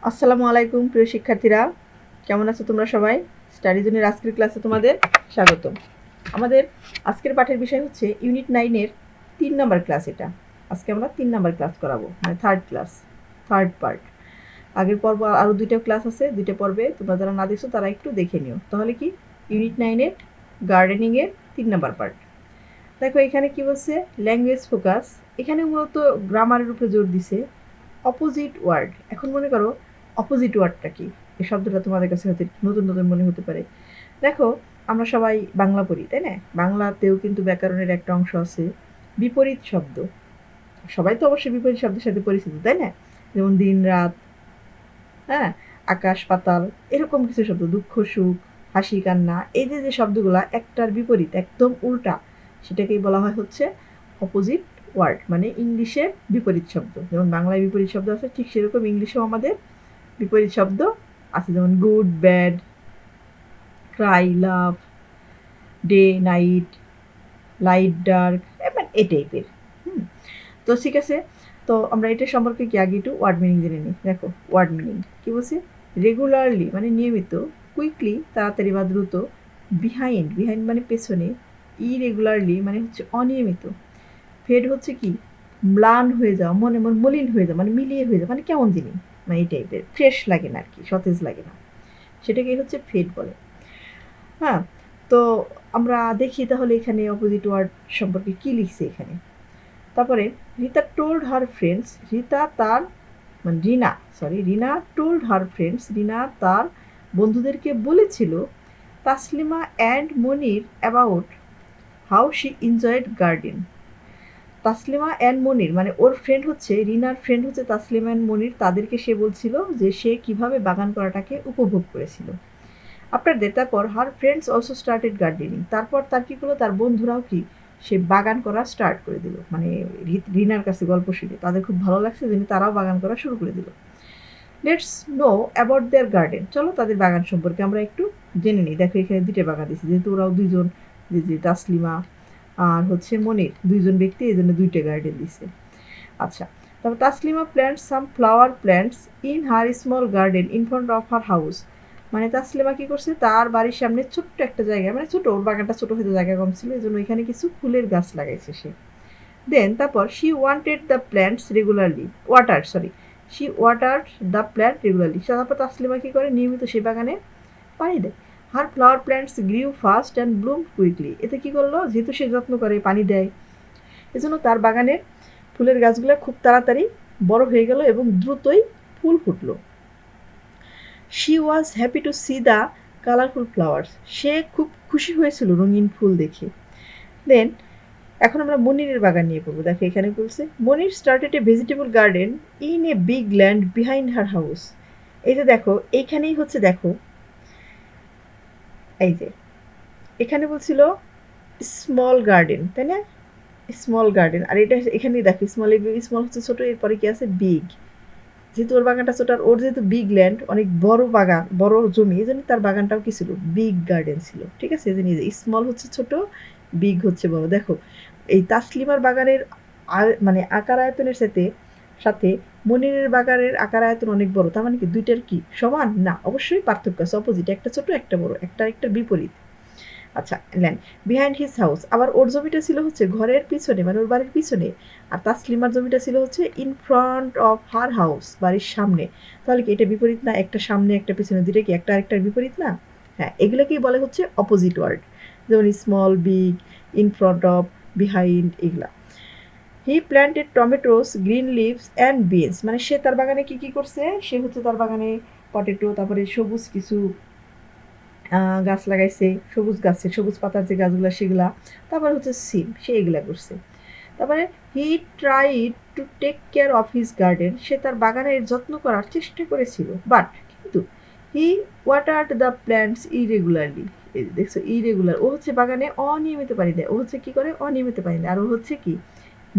আসসালামু আলাইকুম প্রিয় শিক্ষার্থীরা, কেমন আছো তোমরা সবাই? স্টাডি জোনের আজকের ক্লাসে তোমাদের স্বাগতম। আমাদের আজকের পাঠের বিষয় হচ্ছে ইউনিট 9-এর 3 নম্বর ক্লাস। এটা আজকে আমরা 3 নম্বর ক্লাস করাবো, মানে থার্ড ক্লাস, থার্ড পার্ট। আগের পর্ব আরও 2টা ক্লাস আছে, 2টা পর্বে তোমরা যারা না দেখছো তারা একটু দেখে নিও। তাহলে কি ইউনিট 9-এর গার্ডেনিংয়ের 3 নম্বর পার্ট। দেখো এখানে কি বলছে, ল্যাঙ্গুয়েজ ফোকাস। এখানে মূলত গ্রামারের উপরে জোর দিছে। অপোজিট ওয়ার্ড, এখন মনে করো অপোজিট ওয়ার্ডটা কি, এই শব্দটা তোমাদের কাছে হয়তো নতুন নতুন মনে হতে পারে। দেখো আমরা সবাই বাংলা পড়ি, তাই না? বাংলাতেও কিন্তু ব্যাকরণের একটা অংশ আছে বিপরীত শব্দ। সবাই তো অবশ্যই বিপরীত শব্দের সাথে পরিচিত, তাই না? যেমন দিন রাত, হ্যাঁ, আকাশ পাতাল, এরকম কিছু শব্দ, দুঃখ সুখ, হাসি কান্না, এই যে যে শব্দগুলা একটার বিপরীত, একদম উল্টা, সেটাকেই বলা হয় হচ্ছে অপোজিট ওয়ার্ড, মানে ইংলিশের বিপরীত শব্দ। যেমন বাংলায় বিপরীত শব্দ আছে, ঠিক সেরকম ইংলিশেও আমাদের বিপরীত শব্দ আছে, যেমন গুড ব্যাড, ক্রাই লাভ, ডে নাইট, লাইট ডার্ক, এই টাইপের। তো ঠিক আছে, তো আমরা এটা সম্পর্কে কি আগে একটু ওয়ার্ড মিনিং জেনে নিই। দেখো ওয়ার্ড মিনিং কি বলছে, রেগুলারলি মানে নিয়মিত, কুইকলি তাড়াতাড়ি বা দ্রুত, বিহাইন্ড, বিহাইন্ড মানে পেছনে, ইরেগুলারলি মানে হচ্ছে অনিয়মিত, ফেড হচ্ছে কি ম্লান হয়ে যাওয়া, মনে মন মলিন হয়ে যাওয়া, মানে মিলিয়ে হয়ে যাওয়া, মানে কেমন জিনিস, মানে এই টাইপের, ফ্রেশ লাগে না আর কি, সতেজ লাগে না, সেটাকেই হচ্ছে ফেড বলে। হ্যাঁ, তো আমরা দেখি তাহলে এখানে অপোজিট ওয়ার্ড সম্পর্কে কি লিখছে এখানে। তারপরে Rita told her friends, Rita তার মানে রিনা টোল্ড হার ফ্রেন্ডস, রিনা তার বন্ধুদেরকে বলেছিল Taslima and Monir about how she enjoyed garden. Taslima and Monir মানে ওর ফ্রেন্ড হচ্ছে, রিনার ফ্রেন্ড হচ্ছে তাসলিমা অ্যান্ড মনির, তাদেরকে সে বলছিল যে সে কিভাবে বাগান করাটাকে উপভোগ করেছিল। আপনাদের তারপর her friends also started gardening, তারপর তার কি করলো, তার বন্ধুরাও কি সে বাগান করা স্টার্ট করে দিল, মানে রিনার কাছে গল্প শুনে তাদের খুব ভালো লাগছে, যেন তারাও বাগান করা শুরু করে দিল। Let's know about their garden, চলো তাদের বাগান সম্পর্কে আমরা একটু জেনে নিই। দেখো এখানে 2টা বাগান দিয়েছে, যেহেতু ওরাও দুইজন, যে তাসলিমা আর হচ্ছে মনির দুইজন ব্যক্তি, এই জন্য 2টা গার্ডেন দিছে। আচ্ছা, তারপর Taslima plant some flower plants in her small garden in front of her house, মানে তাসলিমা কি করছে, তার বাড়ির সামনে ছোট্ট একটা জায়গা, মানে ছোট, ওর বাগানটা ছোট হয়তো জায়গা কম ছিল, এই জন্য এখানে কিছু ফুলের গাছ লাগাইছে সে। দেন তারপর she wanted the plants regularly water, she watered the plant regularly, তারপর তাসলিমা কি করে, নিয়মিত সে বাগানে পানি দেয়। Her flower plants grew fast and bloom quickly, এতে কি করলো, যেহেতু সে যত্ন করে পানি দেয়, এজন্য তার বাগানের ফুলের গাছগুলো খুব তাড়াতাড়ি বড় হয়ে গেল এবং দ্রুতই ফুল ফুটলো। She was happy to see the colourful flowers, সে খুব খুশি হয়েছিল রঙিন ফুল দেখে। দেন এখন আমরা মনিরের বাগান নিয়ে পড়বো। দেখো এখানে বলছে Monir started a vegetable garden in a big land behind her house. এই যে দেখো এইখানেই হচ্ছে, দেখো এই যে এখানে বলছিল স্মল গার্ডেন, তাই না? স্মল গার্ডেন, আর এটা এখানেই দেখো স্মল, স্মল হচ্ছে ছোট, এরপরে কি আছে বিগ, যেহেতু ওর বাগানটা ছোট আর ওর যেহেতু বিগ ল্যান্ড, অনেক বড় বাগান, বড় জমি, এই জন্য তার বাগানটাও কি ছিল, বিগ গার্ডেন ছিল। ঠিক আছে, এই জন্য স্মল হচ্ছে ছোট, বিগ হচ্ছে বড়। দেখো এই তাসলিমার বাগানের মানে আকার আয়তনের সাথে সাথে মনিরের বাগানের আকার আয়তন অনেক বড়, তার মানে কি দুইটার কি সমান না? অবশ্যই পার্থক্য আছে, অপোজিট, একটা ছোট একটা বড়, একটা একটার বিপরীত। আচ্ছা, ল্যান্ড বিহাইন্ড হিজ হাউস, আবার ওর জমিটা ছিল হচ্ছে ঘরের পিছনে, মানে ওর বাড়ির পিছনে, আর তাসলিমার জমিটা ছিল হচ্ছে in front of her house, বাড়ির সামনে। তাহলে কি এটা বিপরীত না? একটা সামনে একটা পিছনে, দুটো কি একটা আরেকটার বিপরীত না? হ্যাঁ, এগুলোকেই বলে হচ্ছে অপোজিট ওয়ার্ড, যেমন small, big, in front of, behind, এগুলা। He planted tomatoes, green leaves and beans, মানে সে তার বাগানে কি কি করছে, সে হচ্ছে তার বাগানে পটেটো, তারপরে সবুজ কিছু গাছ লাগাইছে, সবুজ গাছের সবুজ পাতার যে গাছগুলো সেগুলা, তারপরে হচ্ছে সিম, সে এগুলা করছে। তারপরে he tried to take care of his garden, সে তার বাগানের যত্ন করার চেষ্টা করেছিল, বাট কিন্তু he watered the plants irregularly, দেখছো ইরেগুলার, ও হচ্ছে বাগানে অনিয়মিত পানি দেয়, ও হচ্ছে কি করে, অনিয়মিত পানি দেয়, আর ও হচ্ছে কি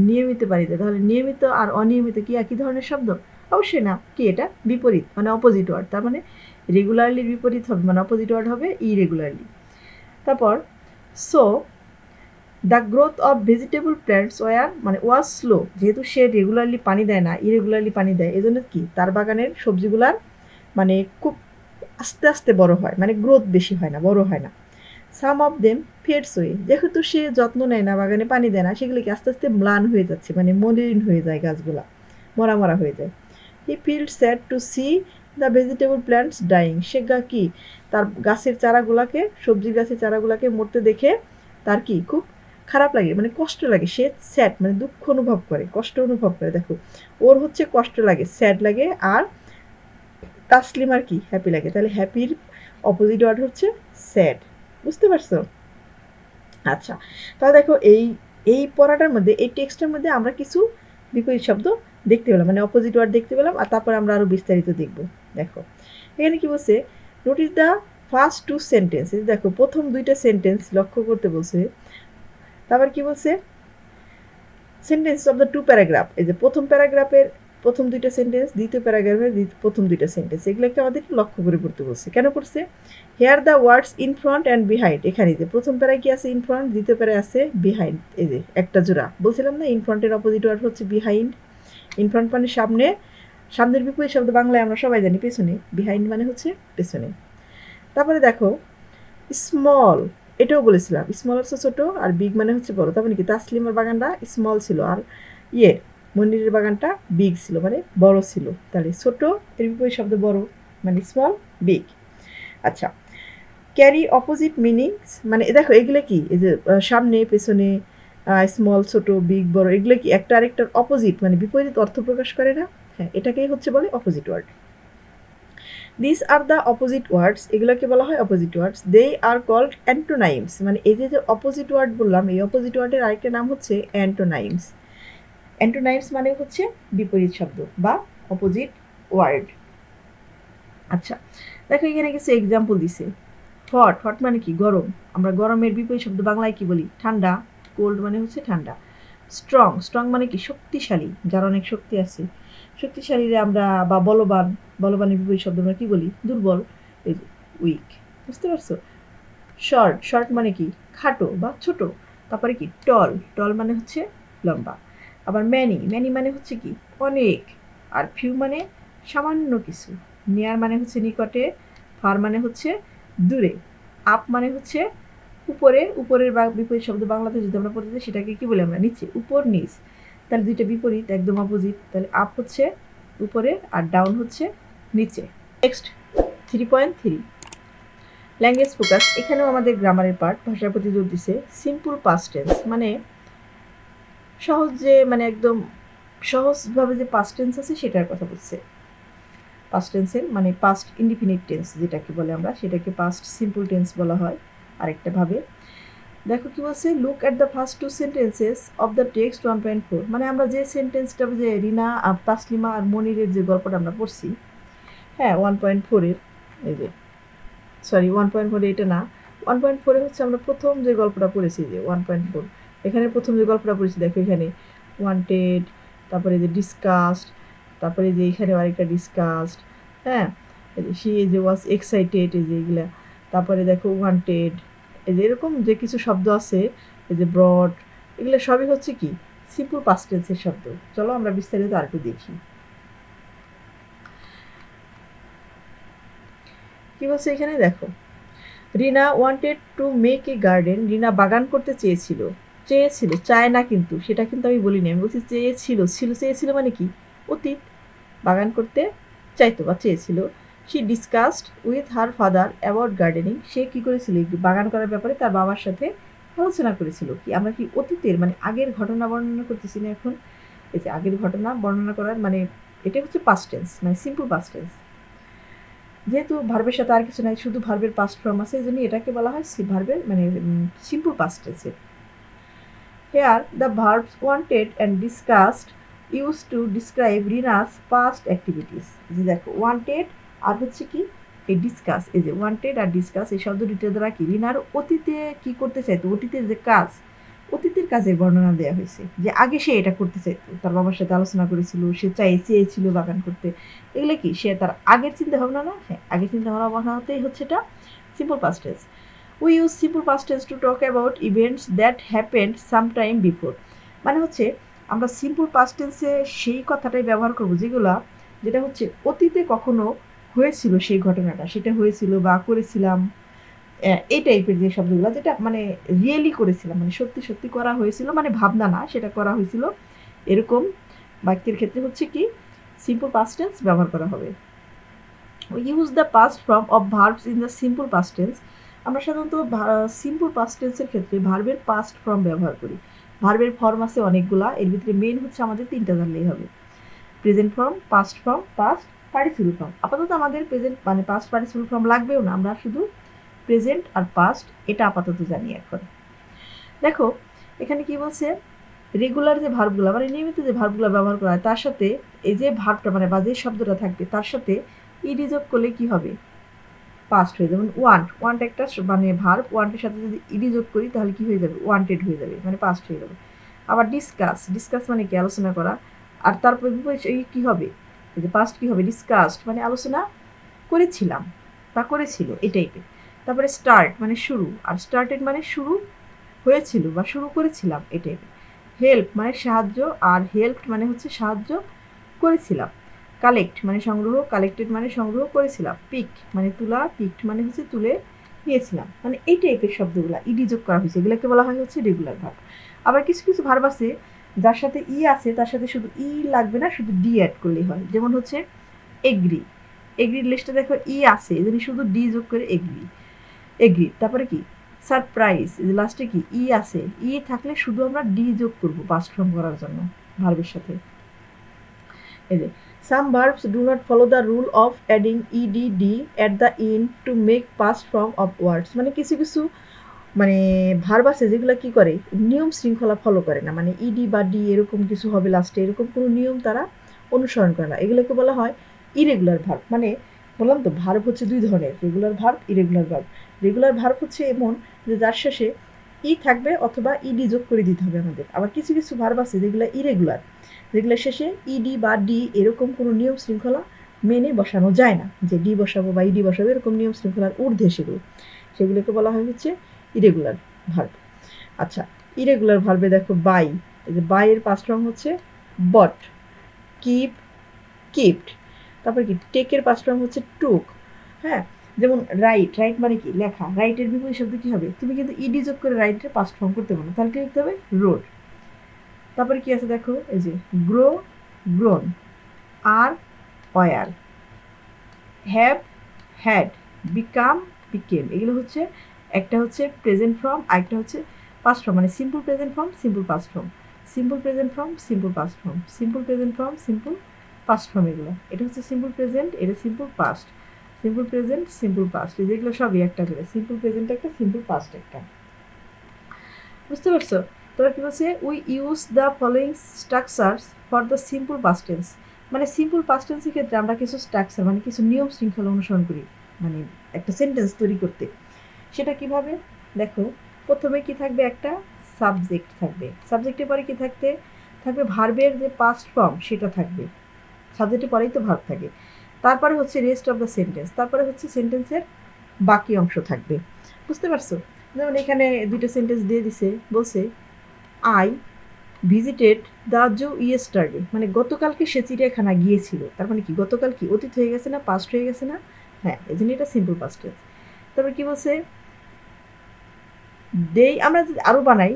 নিয়মিত পানি দেয়। তাহলে নিয়মিত আর অনিয়মিত কি একই ধরনের শব্দ? অবশ্যই না, কি এটা বিপরীত, মানে অপোজিট ওয়ার্ড। তার মানে রেগুলারলির বিপরীত হবে, মানে অপোজিট ওয়ার্ড হবে ইরেগুলারলি। তারপর so the growth of vegetable plants were মানে ওয়াজ স্লো, যেহেতু সে রেগুলারলি পানি দেয় না, ইরেগুলারলি পানি দেয়, এজন্য কি তার বাগানের সবজিগুলার মানে খুব আস্তে আস্তে বড় হয়, মানে গ্রোথ বেশি হয় না, বড় হয় না। সাম অফ দেম ফেডস ওয়ে, যেহেতু সে যত্ন নেয় না, বাগানে পানি দেয় না, সেগুলিকে আস্তে আস্তে ম্লান হয়ে যাচ্ছে, মানে মলিন হয়ে যায় গাছগুলা, মরা মরা হয়ে যায়। He feel sad to see the vegetable plants dying, সে কি তার গাছের চারাগুলাকে, সবজি গাছের চারাগুলাকে মরতে দেখে তার কি খুব খারাপ লাগে, মানে কষ্ট লাগে। সে স্যাড মানে দুঃখ অনুভব করে, কষ্ট অনুভব করে। দেখো ওর হচ্ছে কষ্ট লাগে, স্যাড লাগে, আর তাসলিমার কি হ্যাপি লাগে। তাহলে হ্যাপির অপোজিট ওয়ার্ড হচ্ছে স্যাড। বুঝতে পারছো? আচ্ছা, তাহলে দেখো এই এই পড়াটার মধ্যে, এই টেক্সটের মধ্যে আমরা কিছু বিপরীত শব্দ দেখতে পেলাম, মানে অপোজিট ওয়ার্ড দেখতে পেলাম, আর তারপর আমরা আরও বিস্তারিত দেখব। দেখো এখানে কি বলছে, notice the first two sentence. দেখো প্রথম দুইটা সেন্টেন্স লক্ষ্য করতে বলছে। তারপর কি বলছে, sentence of the two paragraph, এই যে প্রথম প্যারাগ্রাফের প্রথম দুইটা সেন্টেন্স, দ্বিতীয় প্যারাগ্রাফের প্রথম দুইটা সেন্টেন্স, এগুলোকে আমাদের লক্ষ্য করে পড়তে বলছে। কেন পড়ছে? Hear the words in front and behind, এখানে যে প্রথম প্যারায় কি আছে? ইন ফ্রন্ট, দ্বিতীয় প্যারায় আছে বিহাইন্ড। এই যে একটা জোড়া বলছিলাম না, ইন ফ্রন্টের অপোজিট ওয়ার্ড হচ্ছে বিহাইন্ড। ইন ফ্রন্ট মানে সামনে, সামনের বিপরীত শব্দ বাংলায় আমরা সবাই জানি পেছনে, বিহাইন্ড মানে হচ্ছে পেছনে। তারপরে দেখো স্মল, এটাও বলেছিলাম, স্মল হচ্ছে ছোট, আর বিগ মানে হচ্ছে বড়। তার মানে কি তাসলিমার বাগানটা স্মল ছিল, আর মনিরের বাগানটা বিগ ছিল, মানে বড় ছিল। তাহলে ছোট এর বিপরীত শব্দ বড়, মানে স্মল, বিগ। আচ্ছা, ক্যারি অপোজিট মিনিংস, মানে দেখো এগুলো কি, এই যে সামনে পেছনে, স্মল ছোট বিগ বড়, এগুলো কি একটা আরেকটার অপোজিট, মানে বিপরীত অর্থ প্রকাশ করে না? হ্যাঁ, এটাকেই হচ্ছে বলে opposite word. This are the opposite words, এগুলোকে বলা হয় opposite words. They are called অ্যান্টোনাইমস, মানে এই যে অপোজিট ওয়ার্ড বললাম, এই অপোজিট ওয়ার্ডের আরেকটা নাম হচ্ছে অ্যান্টোনাইমস। অ্যান্টোনাইমস মানে হচ্ছে বিপরীত শব্দ বা অপোজিট ওয়ার্ড। আচ্ছা, দেখো এখানে কিছু এক্সাম্পল দিছে। হট, হট মানে কি? গরম। আমরা গরমের বিপরীত শব্দ বাংলায় কি বলি? ঠান্ডা। কোল্ড মানে হচ্ছে ঠান্ডা। স্ট্রং, স্ট্রং মানে কি? শক্তিশালী, যার অনেক শক্তি আছে। শক্তিশালীরে আমরা, বা বলবান, বলবানের বিপরীত শব্দ আমরা কি বলি? দুর্বল, এই যে উইক। বুঝতে পারছো? শর্ট, শর্ট মানে কি? খাটো বা ছোট। তারপরে কি? টল, টল মানে হচ্ছে লম্বা। আবার ম্যানি, ম্যানি মানে হচ্ছে কি? অনেক। আর ফিউ মানে সামান্য কিছু। নিয়ার মানে হচ্ছে নিকটে। ফার মানে হচ্ছে দূরে। আপ মানে হচ্ছে উপরে, উপরের বা বিপরীত শব্দ বাংলাতে যদি আমরা পড়তে চাই সেটাকে কি বলি আমরা? নিচে। উপর নিচ, তাহলে দুইটা বিপরীত, একদম অপোজিট। তাহলে আপ হচ্ছে উপরে আর ডাউন হচ্ছে নিচে। Next 3.3 language focus. এখানেও আমাদের গ্রামারের পার্ট, ভাষার প্রতি জোর দিছে। সিম্পল পাস্ট টেন্স মানে সহজ, যে মানে একদম সহজভাবে যে পাস্ট টেন্স আছে সেটার কথা বলছে। পাস্ট টেন্সের মানে পাস্ট ইনডিফিনিট টেন্স যেটাকে বলে আমরা, সেটাকে পাস্ট সিম্পল টেন্স বলা হয় আরেকটা ভাবে। দেখো কি বলছে, look at the first two sentences of the text 1.4, মানে আমরা যে সেন্টেন্সটা, যে রিনা আর তাসলিমা আর মনিরের যে গল্পটা আমরা পড়ছি, হ্যাঁ 1.4-এর, এই যে সরি 1.4 এটা না, 1.4-এ হচ্ছে আমরা প্রথম যে গল্পটা পড়েছি, যে 1.4 এখানে প্রথম যে গল্পটা পড়েছি, দেখো এখানে ওয়ান্টেড, তারপরে যে ডিসকাস্ট, তারপরে যে এখানে আরেকটা ডিসকাস্ট, হ্যাঁ সি যে ওয়াজ এক্সাইটেড, এই যে এগুলা, তারপরে দেখো ওয়ান্টেড, এই যে এরকম যে কিছু শব্দ আছে, এই যে ব্রড, এগুলো সবই হচ্ছে কি? সিম্পল পাস্ট টেন্সের শব্দ। চলো আমরা বিস্তারিত আরেকটু দেখি কি বলছে এখানে। দেখো, Rina wanted to make a garden, Rina বাগান করতে চেয়েছিল। চেয়েছিল, চায় না কিন্তু, সেটা কিন্তু আমি বলিনি, আমি বলছি চেয়েছিল। চেয়েছিল মানে কি? অতীত। বাগান করতে চাইতো বা চেয়েছিল। She discussed with her father about gardening, সে কী করেছিল? বাগান করার ব্যাপারে তার বাবার সাথে আলোচনা করেছিল। কি আমরা কি অতীতের, মানে আগের ঘটনা বর্ণনা করতেছি না এখন? এই যে আগের ঘটনা বর্ণনা করার, মানে এটা হচ্ছে পাস্ট টেন্স, মানে সিম্পল পাস্ট টেন্স। যেহেতু ভার্বের সাথে আর কিছু নাই, শুধু ভার্বের পাস্ট ফর্ম আছে, এই জন্য এটাকে বলা হয় ভার্বের মানে সিম্পল পাস্ট টেন্সের। Here the verbs wanted and discussed use to describe রিনাস পাস্ট অ্যাক্টিভিটিস। যে দেখো ওয়ান্টেড আর হচ্ছে কি এই ডিসকাস, এই যে ওয়ান্টেড আর ডিসকাস এই শব্দ দুইটার দ্বারা কি রিনার অতীতে কি করতে চাইতো, অতীতের যে কাজ, অতীতের কাজের বর্ণনা দেওয়া হয়েছে, যে আগে সে এটা করতে চাইতো, তার বাবার সাথে আলোচনা করেছিল, সে চেয়েছিল বাগান করতে। এগুলো কি সে তার আগের চিন্তা ভাবনা না? হ্যাঁ, আগের চিন্তা ভাবনা হতেই হচ্ছে এটা simple past tense. We use simple past tends to talk about events that happened sometime before, মানে হচ্ছে আমরা সিম্পল পাস্ট টেন্সে সেই কথাটাই ব্যবহার করবো যেটা হচ্ছে অতীতে কখনো হয়েছিল সেই ঘটনাটা, সেটা হয়েছিল বা করেছিলাম, এই টাইপের যে শব্দগুলো, যেটা মানে রিয়েলি করেছিলাম, মানে সত্যি সত্যি করা হয়েছিল, মানে ভাবনা না, সেটা করা হয়েছিল, এরকম বাক্যের ক্ষেত্রে হচ্ছে কি সিম্পল পাস্ট টেন্স ব্যবহার করা হবে। Use the past form of verbs in the simple past tense. আমরা সাধারণত সিম্পল পাস্ট টেন্সের ক্ষেত্রে ভার্বের পাস্ট ফর্ম ব্যবহার করি। ভার্বের ফর্ম আছে অনেকগুলা, এর ভিতরে মেন হচ্ছে আমাদের 3টা জানলেই হবে: present form, past form, past participle form. আপাতত আমাদের প্রেজেন্ট মানে পাস্ট পার্টিসিপল ফর্ম লাগবেও না, আমরা শুধু প্রেজেন্ট আর পাস্ট এটা আপাতত জানি এখন। দেখো এখানে কি বলছে, রেগুলার যে ভার্বগুলো মানে নিয়মিত যে ভার্বগুলো ব্যবহার করা হয় তার সাথে এই যে ভার্বটা মানে বা যে শব্দটা থাকবে তার সাথে ইডি যোগ করলে কি হবে, পাস্ট হয়ে যাবে। যেমন ওয়ান্ট একটা মানে ভার্ব, ওয়ান্টের সাথে যদি ইডি যোগ করি তাহলে কি হয়ে যাবে, ওয়ান্টেড হয়ে যাবে, মানে পাস্ট হয়ে যাবে। আবার ডিসকাস মানে কি, আলোচনা করা, আর তারপর কি হবে, এই যে পাস্ট কি হবে, ডিসকাসড মানে আলোচনা করেছিলাম বা করেছিল এই টাইপের। তারপরে স্টার্ট মানে শুরু, আর স্টার্টেড মানে শুরু হয়েছিল বা শুরু করেছিলাম এই টাইপের। হেল্প মানে সাহায্য, আর হেল্পড মানে হচ্ছে সাহায্য করেছিলাম। কালেক্ট মানে সংগ্রহ, কালেক্টেড মানে সংগ্রহ করেছিলাম। পিক মানে তুলা, পিকড মানে হচ্ছে তুলে নিয়েছিলাম, মানে এই টাইপের শব্দগুলো ইডি যোগ করা হয়েছে, এগুলোকে বলা হয় হচ্ছে রেগুলার ভার্ব। আবার কিছু কিছু ভার্ব আছে যার সাথে ই আছে, তার সাথে শুধু ই লাগবে না, শুধু ডি অ্যাড করলেই হয়। যেমন হচ্ছে এগ্রি, এগ্রির লিস্টে দেখো ই আছে, এজন্য শুধু ডি যোগ করে এগ্রি। তারপরে কি সারপ্রাইজ, লাস্টে কি ই আছে, ই থাকলে শুধু আমরা ডি যোগ করবো পাস্ট ফর্ম করার জন্য ভার্বের সাথে। এই যে some verbs do not follow the rule of adding ed at the end to make past form of words। মানে কিছু কিছু মানে ভার্ব আছে যেগুলো কি করে, নিয়ম শৃঙ্খলা ফলো করে না, মানে ইডি বা ডি এরকম কিছু হবে লাস্টে, এরকম কোনো নিয়ম তারা অনুসরণ করে না, এগুলোকে বলা হয় ইরেগুলার ভার্ব। মানে বললাম তো ভার্ব হচ্ছে দুই ধরনের, regular verb, irregular verb. Regular verb হচ্ছে এমন যে যার শেষে ই থাকবে অথবা ইডি যোগ করে দিতে হবে আমাদের। আবার কিছু কিছু ভার্ব আছে যেগুলো ইরেগুলার, যেগুলো শেষে ইডি বা ডি এরকম কোনো নিয়ম শৃঙ্খলা মেনে বসানো যায় না, যে ডি বসাবো বা ইডি বসাবো এরকম নিয়ম শৃঙ্খলার ঊর্ধ্বে সেগুলোকে বলা হয় হচ্ছে ইরেগুলার ভার্ব। আচ্ছা, ইরেগুলার ভার্বে দেখো বাই, এই যে বাই এর পাস্ট ফর্ম হচ্ছে বট, কিপ কিপড। তারপর কি টেকের পাস্ট ফর্ম হচ্ছে টুক। হ্যাঁ, যেমন রাইট, রাইট মানে কি লেখা, রাইটের বিপরীত শব্দ কি হবে, তুমি কিন্তু ইডি যোগ করে রাইটের পাস্ট ফর্ম করতে পারো, তাহলে কি লিখতে হবে, রোড। তারপরে কি আছে দেখো, এই যে গ্রো, গ্রোন, আর were, have, had, become, became. এগুলো হচ্ছে একটা হচ্ছে প্রেজেন্ট ফর্ম, আরেকটা হচ্ছে পাস্ট ফর্ম, মানে simple present form, simple past form, simple present form, simple past form, simple present form, simple past form. এগুলো এটা হচ্ছে সিম্পল প্রেজেন্ট, এটা simple past, simple present, simple past, যেগুলো সবই একটা করে, সিম্পল প্রেজেন্ট একটা, সিম্পল পাস্ট একটা। বুঝতে পারছো? তোমরা কি বলছে, we use the following structures for the simple past tense. মানে সিম্পল পাস্ট টেন্সের ক্ষেত্রে আমরা কিছু স্ট্রাকচার মানে কিছু নিয়ম শৃঙ্খলা অনুসরণ করি, মানে একটা সেন্টেন্স তৈরি করতে। সেটা কিভাবে দেখো, প্রথমে কি থাকবে, একটা সাবজেক্ট থাকবে, সাবজেক্টের পরে কি থাকবে ভার্বের যে পাস্ট ফর্ম সেটা থাকবে, সাবজেক্টের পরেই তো ভার্ব থাকে। তারপরে হচ্ছে রেস্ট অফ দ্য সেন্টেন্স, তারপরে হচ্ছে সেন্টেন্সের বাকি অংশ থাকবে। বুঝতে পারছো? যেমন এখানে দুইটা সেন্টেন্স দিয়ে দিছে, বলছে I visited the zoo yesterday, মানে গতকালকে সে চিড়িয়াখানা গিয়েছিল। তার মানে কি গতকাল কি অতীত হয়ে গেছে না, পাস্ট হয়ে গেছে না? হ্যাঁ, এই জন্য এটা সিম্পল পাস্ট টেন্স। তারপর কি বলছে, দেই, আমরা যদি আরও বানাই,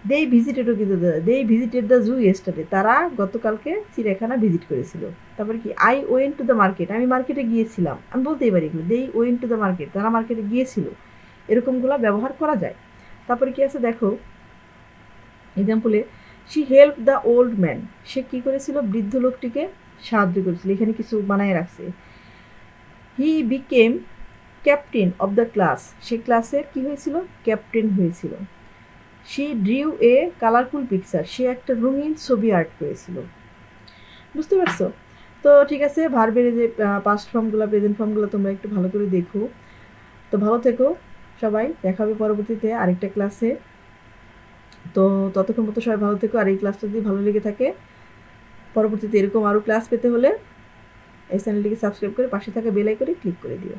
দেই ভিজিটেডও কিন্তু দেই ভিজিটেড দ্য জু ইয়েস্টারডে, তারা গতকালকে চিড়িয়াখানা ভিজিট করেছিল। তারপরে কি I went to the market, আমি মার্কেটে গিয়েছিলাম, আমি বলতেই পারি এগুলো, দেই ওয়েন্ট টু দ্য মার্কেট, তারা মার্কেটে গিয়েছিল, এরকমগুলো ব্যবহার করা যায়। তারপরে কি আছে দেখো, এক্সাম্পলে she help the old man, সে কী করেছিল, বৃদ্ধ লোকটিকে সাহায্য করেছিল, এখানে কিছু বানায় রাখছে। He became captain of the class, সে ক্লাসের কী হয়েছিল, ক্যাপ্টেন হয়েছিল। She drew a colourful picture, সে একটা রঙিন ছবি আর্ট করেছিল। বুঝতে পারছো? তো ঠিক আছে, ভার্বের যে পাস্ট ফর্মগুলো, প্রেজেন্ট ফর্মগুলো তোমরা একটু ভালো করে দেখো। তো ভালো থেকো সবাই, দেখা হবে পরবর্তীতে আরেকটা ক্লাসে। তো ততক্ষণ মতো সবাই ভালো থেকো, আর এই ক্লাসটা যদি ভালো লেগে থাকে, পরবর্তীতে এরকম আরও ক্লাস পেতে হলে এই চ্যানেলটিকে সাবস্ক্রাইব করে পাশে থাকা বেল আইকনে ক্লিক করে দিও।